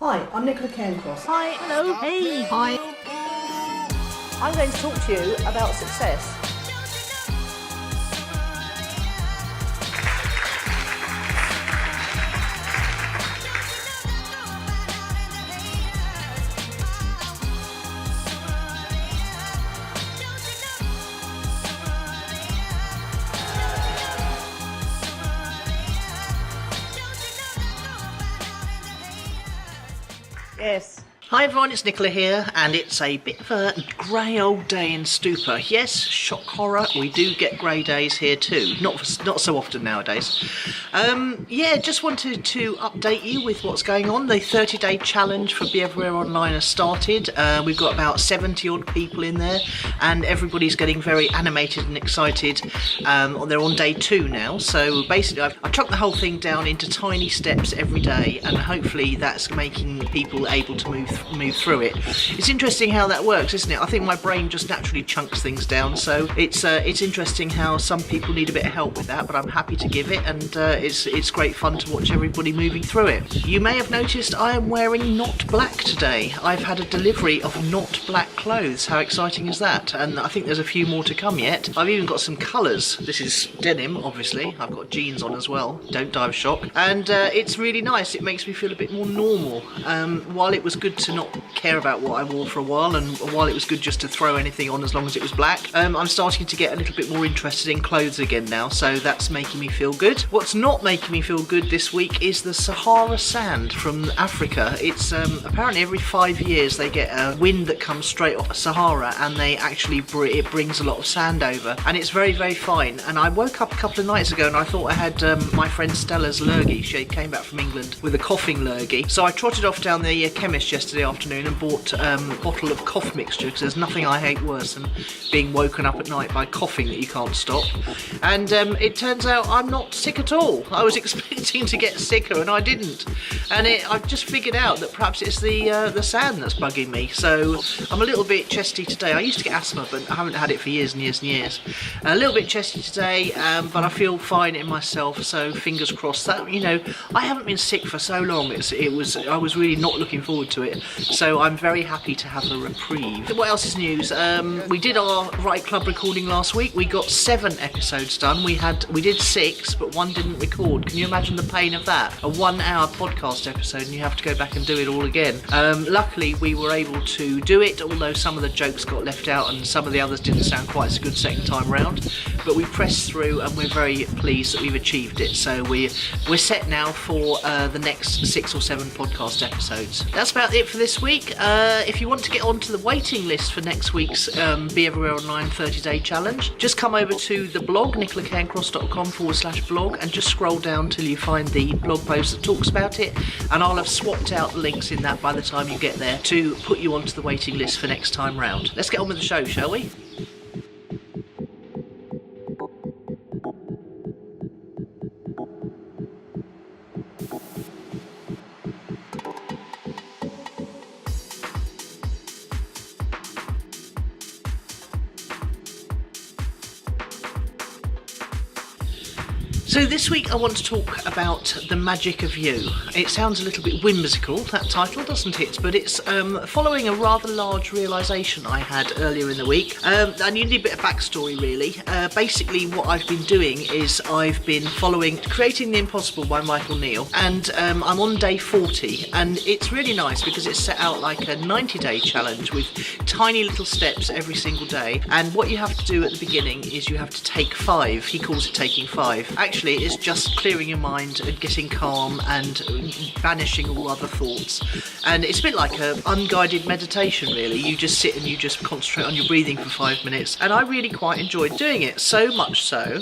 Hi, I'm Nicola Cairncross. Hi, hello, hey, hi. I'm going to talk to you about success. Yes. Hi everyone, it's Nicola here, and it's a bit of a grey old day in Stoupa. Yes, shock horror, we do get grey days here too. Not so often nowadays. Yeah, just wanted to update you with what's going on. The 30-day challenge for Be Everywhere Online has started. We've got about 70 odd people in there, and everybody's getting very animated and excited. They're on day 2 now, so basically I've chucked the whole thing down into tiny steps every day, and hopefully that's making people able to move through it. It's interesting how that works, isn't it? I think my brain just naturally chunks things down, so it's interesting how some people need a bit of help with that, but I'm happy to give it, and it's great fun to watch everybody moving through it. You may have noticed I am wearing not black today. I've had a delivery of not black clothes. How exciting is that? And I think there's a few more to come yet. I've even got some colours. This is denim, obviously. I've got jeans on as well. Don't die of shock. And it's really nice. It makes me feel a bit more normal. While it was good to not care about what I wore for a while, and while it was good just to throw anything on as long as it was black, I'm starting to get a little bit more interested in clothes again now, so that's making me feel good. What's not making me feel good this week is the Sahara sand from Africa. It's apparently every 5 years they get a wind that comes straight off Sahara, and they actually it brings a lot of sand over, and it's very, very fine. And I woke up a couple of nights ago and I thought I had my friend Stella's lurgy. She came back from England with a coughing lurgy, so I trotted off down the chemist yesterday afternoon and bought a bottle of cough mixture, because there's nothing I hate worse than being woken up at night by coughing that you can't stop. And it turns out I'm not sick at all. I was expecting to get sicker and I didn't, and I've just figured out that perhaps it's the sand that's bugging me. So I'm a little bit chesty today. I used to get asthma, but I haven't had it for years and years and years. A little bit chesty today, but I feel fine in myself, so fingers crossed. That, you know, I haven't been sick for so long. I was really not looking forward to it, so I'm very happy to have a reprieve. What else is news? We did our Right Club recording last week. We got 7 episodes done. We did 6, but 1 didn't record. Can you imagine the pain of that? A 1-hour podcast episode, and you have to go back and do it all again. Luckily, we were able to do it, although some of the jokes got left out and some of the others didn't sound quite so good second time round. But we pressed through, and we're very pleased that we've achieved it. So we're set now for the next 6 or 7 podcast episodes. That's about it for this week. If you want to get onto the waiting list for next week's Be Everywhere Online 30-day challenge, just come over to the blog, nicolacairncross.com/blog, and just scroll down till you find the blog post that talks about it, and I'll have swapped out the links in that by the time you get there to put you onto the waiting list for next time round. Let's get on with the show, shall we? So this week I want to talk about the magic of you. It sounds a little bit whimsical, that title, doesn't it? But it's following a rather large realisation I had earlier in the week. And you need a bit of backstory, really. Basically what I've been doing is I've been following Creating the Impossible by Michael Neal, and I'm on day 40, and it's really nice because it's set out like a 90-day challenge with tiny little steps every single day, and what you have to do at the beginning is you have to take 5. He calls it taking 5. Actually, it's just clearing your mind and getting calm and banishing all other thoughts. And it's a bit like an unguided meditation, really. You just sit and you just concentrate on your breathing for 5 minutes. And I really quite enjoyed doing it, so much so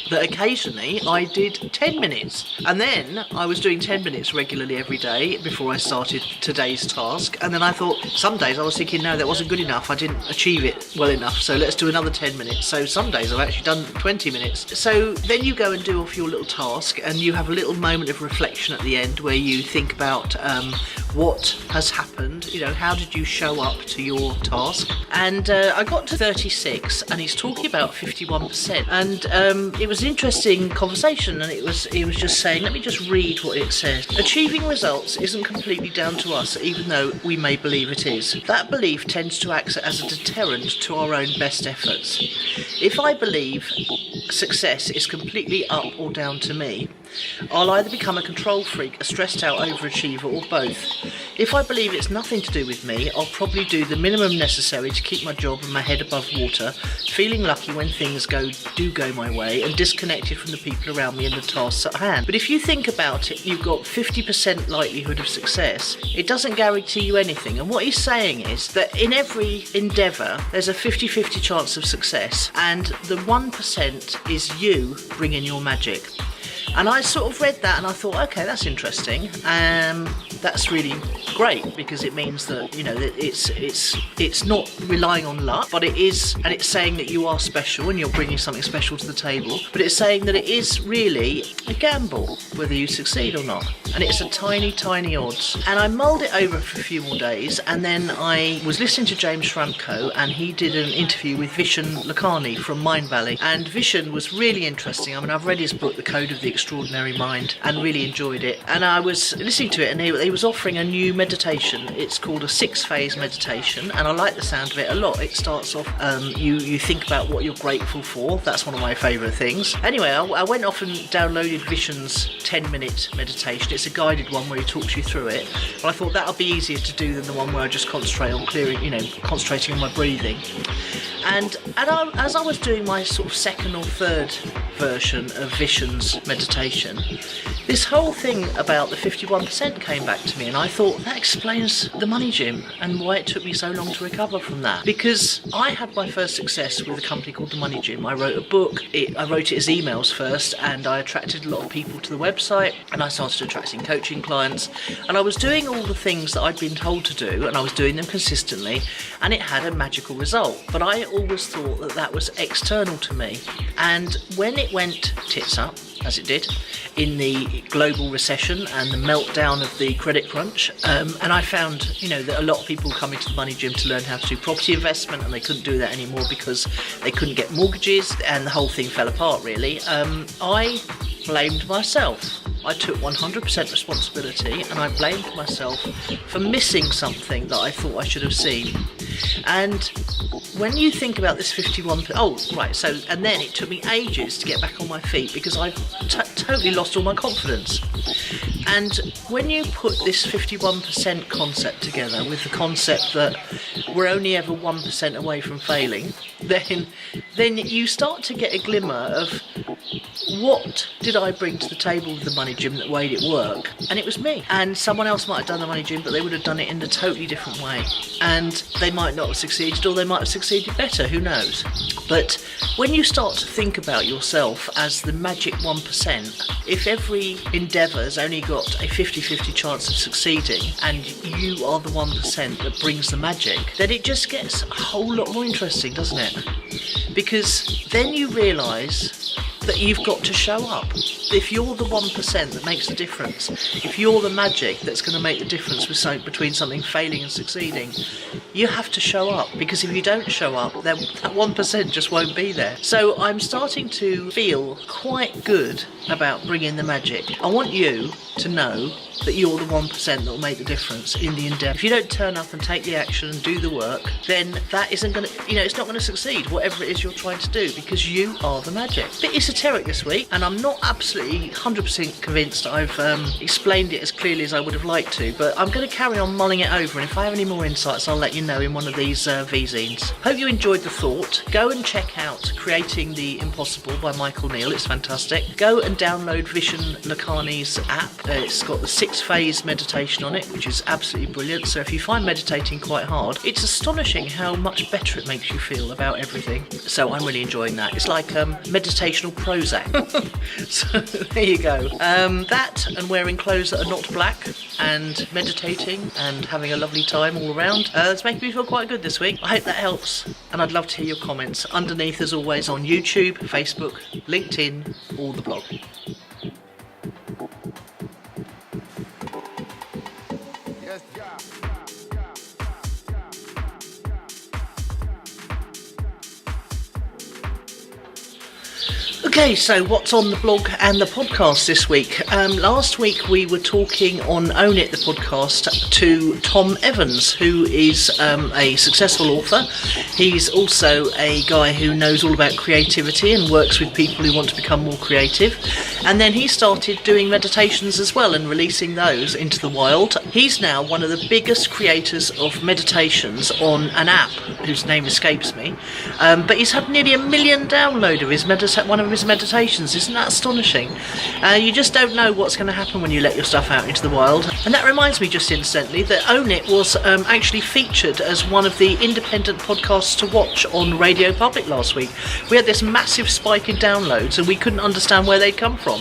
that occasionally I did 10 minutes. And then I was doing 10 minutes regularly every day before I started today's task. And then I thought, some days I was thinking, no, that wasn't good enough. I didn't achieve it well enough, so let's do another 10 minutes. So some days I've actually done 20 minutes. So then you go and do off your little task, and you have a little moment of reflection at the end where you think about what has happened, you know, how did you show up to your task? And I got to 36 and he's talking about 51%, and it was an interesting conversation, and he was just saying, let me just read what it says. Achieving results isn't completely down to us, even though we may believe it is. That belief tends to act as a deterrent to our own best efforts. If I believe success is completely up or down to me, I'll either become a control freak, a stressed out overachiever, or both. If I believe it's nothing to do with me, I'll probably do the minimum necessary to keep my job and my head above water, feeling lucky when things do go my way, and disconnected from the people around me and the tasks at hand. But if you think about it, you've got 50% likelihood of success. It doesn't guarantee you anything. And what he's saying is that in every endeavour, there's a 50-50 chance of success, and the 1% is you bringing your magic. And I sort of read that and I thought, okay, that's interesting. That's really great, because it means that, you know, that it's not relying on luck, but it is, and it's saying that you are special and you're bringing something special to the table. But it's saying that it is really a gamble whether you succeed or not, and it's a tiny, tiny odds. And I mulled it over for a few more days, and then I was listening to James Schramko, and he did an interview with Vishen Lakhani from Mind Valley, and Vishen was really interesting. I mean, I've read his book, The Code of the Extraordinary Mind, and really enjoyed it. And I was listening to it, and he was offering a new meditation. It's called a 6-phase meditation, and I like the sound of it a lot. It starts off, you think about what you're grateful for. That's one of my favourite things. Anyway, I went off and downloaded Vishen's 10-minute meditation. It's a guided one where he talks you through it. But I thought that'll be easier to do than the one where I just concentrate on clearing, you know, concentrating on my breathing. And as I was doing my sort of second or third version of Vishen's meditation, this whole thing about the 51% came back to me, and I thought that explains the money gym and why it took me so long to recover from that. Because I had my first success with a company called The Money Gym. I wrote a book, I wrote it as emails first, and I attracted a lot of people to the website, and I started attracting coaching clients, and I was doing all the things that I'd been told to do, and I was doing them consistently, and it had a magical result. But I always thought that that was external to me. And when it went tits up, as it did, in the global recession and the meltdown of the credit crunch, and I found, you know, that a lot of people were coming to the Money Gym to learn how to do property investment, and they couldn't do that anymore because they couldn't get mortgages, and the whole thing fell apart really. I blamed myself. I took 100% responsibility, and I blamed myself for missing something that I thought I should have seen. And when you think about this 51%, so, and then it took me ages to get back on my feet because I totally lost all my confidence. And when you put this 51% concept together with the concept that we're only ever 1% away from failing, then you start to get a glimmer of what did I bring to the table with the Money Gym that made it work? And it was me. And someone else might have done the Money Gym, but they would have done it in a totally different way. And they might not have succeeded, or they might have succeeded better, who knows? But when you start to think about yourself as the magic 1%, if every endeavour's only got a 50-50 chance of succeeding, and you are the 1% that brings the magic, then it just gets a whole lot more interesting, doesn't it? Because then you realise that you've got to show up. If you're the 1% that makes the difference, if you're the magic that's going to make the difference between something failing and succeeding, you have to show up, because if you don't show up, then that 1% just won't be there. So I'm starting to feel quite good about bringing the magic. I want you to know that you're the 1% that will make the difference in the endeavour. If you don't turn up and take the action and do the work, then that isn't going to, it's not going to succeed, whatever it is you're trying to do, because you are the magic. Bit esoteric this week, and I'm not absolutely 100% convinced I've explained it as clearly as I would have liked to, but I'm going to carry on mulling it over, and if I have any more insights, I'll let you know in one of these Vzines. Hope you enjoyed the thought. Go and check out Creating the Impossible by Michael Neal. It's fantastic. Go and download Vishen Lakhani's app. It's got the 6-phase meditation on it, which is absolutely brilliant. So if you find meditating quite hard, it's astonishing how much better it makes you feel about everything. So I'm really enjoying that. It's like meditational Prozac. So there you go. That and wearing clothes that are not black and meditating and having a lovely time all around. It's making me feel quite good this week. I hope that helps, and I'd love to hear your comments underneath, as always, on YouTube, Facebook, LinkedIn, or the blog. Okay, so what's on the blog and the podcast this week? Last week we were talking on Own It, the podcast, to Tom Evans, who is a successful author. He's also a guy who knows all about creativity and works with people who want to become more creative. And then he started doing meditations as well and releasing those into the wild. He's now one of the biggest creators of meditations on an app whose name escapes me. But he's had nearly 1 million downloads of his one of his meditations. Isn't that astonishing? You just don't know what's going to happen when you let your stuff out into the wild. And that reminds me just incidentally that Own It was actually featured as one of the independent podcasts to watch on Radio Public last week. We had this massive spike in downloads and we couldn't understand where they'd come from.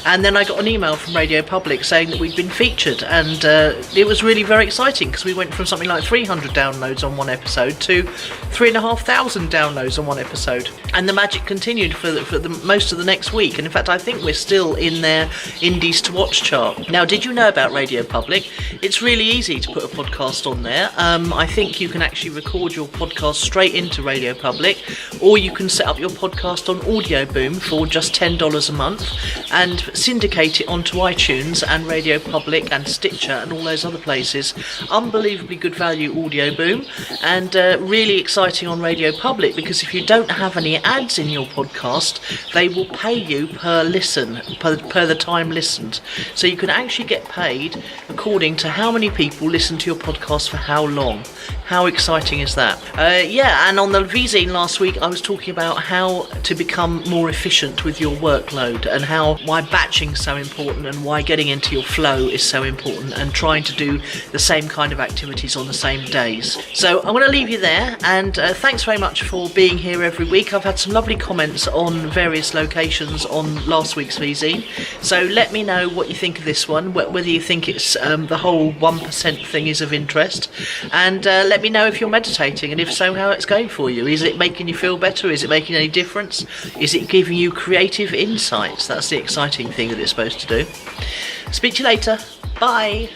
And then I got an email from Radio Public saying that we'd been featured, and it was really very exciting because we went from something like 300 downloads on one episode to 3,500 downloads on one episode. And the magic continued for most of the next week, and in fact I think we're still in their Indies to Watch chart. Now, did you know about Radio Public? It's really easy to put a podcast on there. I think you can actually record your podcast straight into Radio Public, or you can set up your podcast on Audio Boom for just $10 a month and syndicate it onto iTunes and Radio Public and Stitcher and all those other places. Unbelievably good value Audio Boom, and really exciting on Radio Public, because if you don't have any ads in your podcast, they will pay you per listen, per the time listened. So you can actually get paid according to how many people listen to your podcast for how long. How exciting is that? And on the Vzine last week I was talking about how to become more efficient with your workload, and why batching is so important, and why getting into your flow is so important, and trying to do the same kind of activities on the same days. So I'm going to leave you there, and thanks very much for being here every week. I've had some lovely comments on various locations on last week's Vzine, so let me know what you think of this one, whether you think it's the whole 1% thing is of interest, and let me know if you're meditating, and if so, how it's going for you. Is it making you feel better? Is it making any difference? Is it giving you creative insights? That's the exciting thing that it's supposed to do. Speak to you later. Bye.